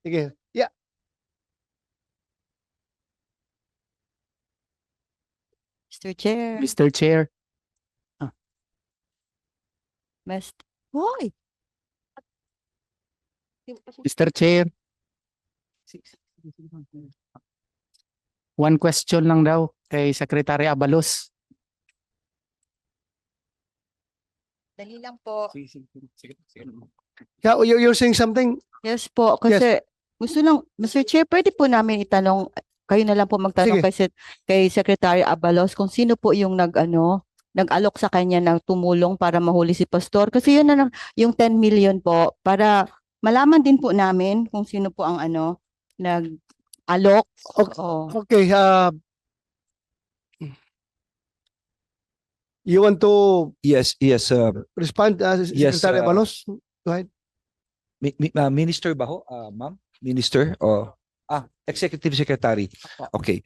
Sige. Yeah. Mr. Chair. Mr. Chair. Hoy! Mr. Chair. One question lang daw kay Secretary Abalos. Dali lang po. Yeah, you're saying something? Yes po, kasi gusto lang, Mr. Chair, pwede po namin itanong, kayo na lang po magtanong kay Secretary Abalos kung sino po yung nag-alok sa kanya ng tumulong para mahuli si Pastor. Kasi yun na yung 10 million po para malaman din po namin kung sino po ang nag-alok. Okay. You want to Yes, respond, Yes, Secretary Abalos? Go ahead. Minister ba ho? Ma'am? Minister? Executive Secretary. Okay.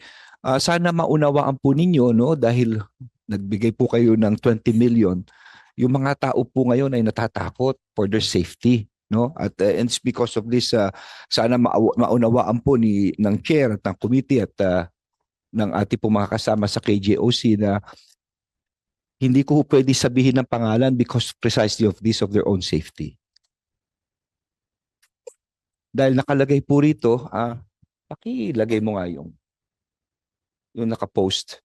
Sana maunawaan po ninyo, no, dahil nagbigay po kayo ng 20 million. Yung mga tao po ngayon ay natatakot for their safety, no? At and it's because of this, sana maunawaan po ng chair at ng committee at ng ating po mga kasama sa KJOC na hindi ko pwede sabihin ng pangalan because precisely of this, of their own safety. Dahil nakalagay po rito, pakilagay mo nga yung nakapost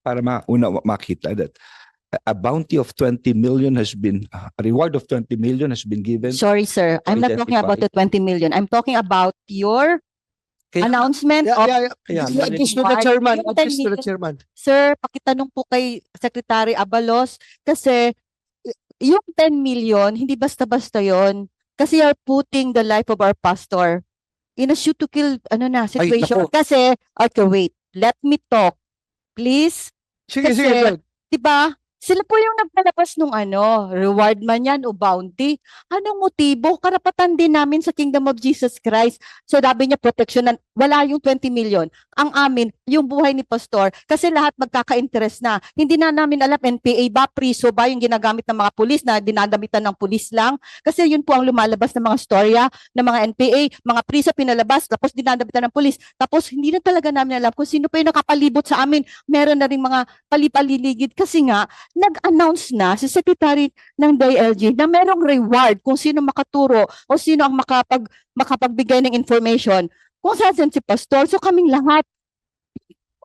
para makita that a bounty of 20 million has been, a reward of 20 million has been given. Sorry, sir. I'm not talking about the 20 million. I'm talking about your announcement of Just to the chairman. Yung 10 Just to the million. chairman. Sir, pakitanong po kay Secretary Abalos kasi yung 10 million, hindi basta-basta yon. Kasi you're putting the life of our pastor in a shoot to kill situation. naku. Kasi, okay, wait. Let me talk. Please. Sige, Kasi, sige. go ahead. Diba? Sila po yung nagpalabas nung reward man yan o bounty. Anong motibo? Karapatan din namin sa Kingdom of Jesus Christ. So sabi niya protection, wala yung 20 million. Ang amin, yung buhay ni Pastor. Kasi lahat magkaka-interest na. Hindi na namin alam, NPA ba, priso ba yung ginagamit ng mga pulis na dinadamitan ng pulis lang. Kasi yun po ang lumalabas ng mga storya ng mga NPA, mga priso pinalabas, tapos dinadamitan ng pulis. Tapos hindi na talaga namin alam kung sino pa yung nakapalibot sa amin. Meron na rin mga palipaliligid kasi nga, nag-announce na si Secretary ng DILG na merong reward kung sino makaturo o sino ang makapagbigay ng information kung saan si Pastor. So kaming lahat,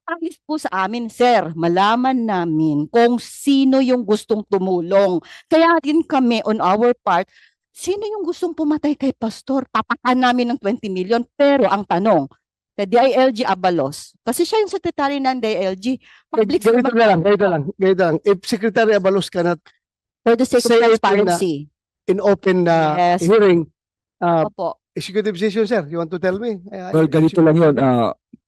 alis po sa amin, sir, malaman namin kung sino yung gustong tumulong. Kaya din kami on our part, sino yung gustong pumatay kay Pastor? Papakan namin ng 20 million. Pero ang tanong, the DILG Abalos, kasi siya yung secretary ng DILG, public Ganito lang. If Secretary Abalos cannot for the sake of Say it transparency. in open Yes. hearing, Opo. executive session, sir, you want to tell me? Well, ganito lang yun,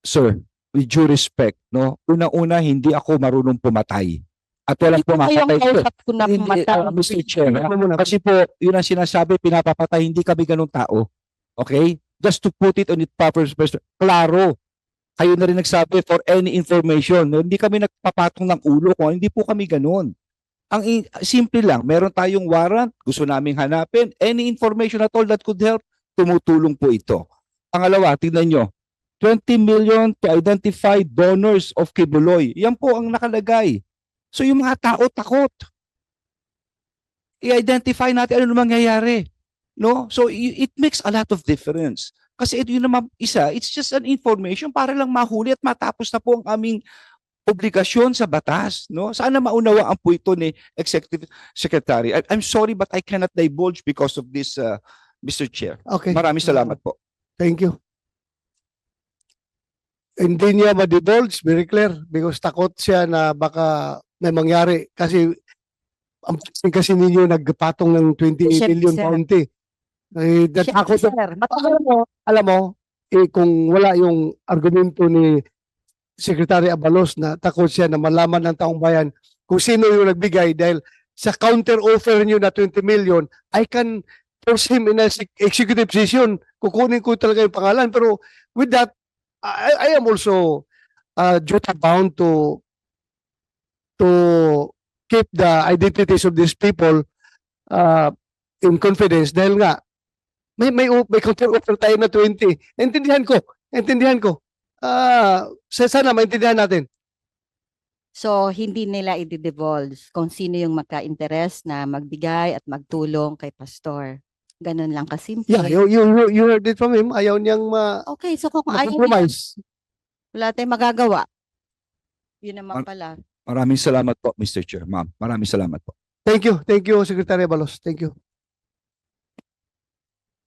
sir, with due respect, no? Unang-una, hindi ako marunong pumatay. At walang pumatay Yung ko. kausap ko na pumatay. Mr. Chair, kasi po, yun ang sinasabi, pinapapatay, hindi kami ganun tao. Okay? Just to put it on its proper perspective. Klaro, kayo na rin nagsabi for any information. No? Hindi kami nagpapatong ng ulo kung hindi po kami ganun. Simple lang, meron tayong warrant, gusto naming hanapin, any information at all that could help, tumutulong po ito. Pangalawa, tingnan nyo, 20 million to identify donors of Kibuloy. Yan po ang nakalagay. So yung mga tao takot. I-identify natin ano mangyayari. No? So it makes a lot of difference. Kasi ito yung naman isa, it's just an information para lang mahuli at matapos na po ang aming obligasyon sa batas. No? Sana maunawaan po ito ni Executive Secretary. I'm sorry but I cannot divulge because of this, Mr. Chair. Okay. Maraming salamat po. Thank you. Hindi niya ma-divulge, very clear, because takot siya na baka may mangyari. Kasi ang kasi ninyo nagpatong ng 28 Siyempre, million sir. bounty. Takot Sir, alam mo, kung wala yung argumento ni Secretary Abalos na takot siya na malaman ng taong bayan kung sino yung nagbigay dahil sa counter offer niyo na 20 million, I can force him in a executive session. Kukunin ko talaga yung pangalan. Pero with that, I am also duty bound to keep the identities of these people in confidence dahil nga may counter offer tayo na 20. Intindihan ko. Sana maintindihan natin. So, hindi nila i-divulge kung sino yung magka-interest na magbigay at magtulong kay pastor. Ganun lang kasimple. Yeah, you heard it from him. Ayaw niyang Okay, so kung ayaw nila, ma-compromise. wala tayong magagawa. Yun naman pala. Maraming salamat po, Mr. Chair. Ma'am, maraming salamat po. Thank you, Secretary Abalos. Thank you.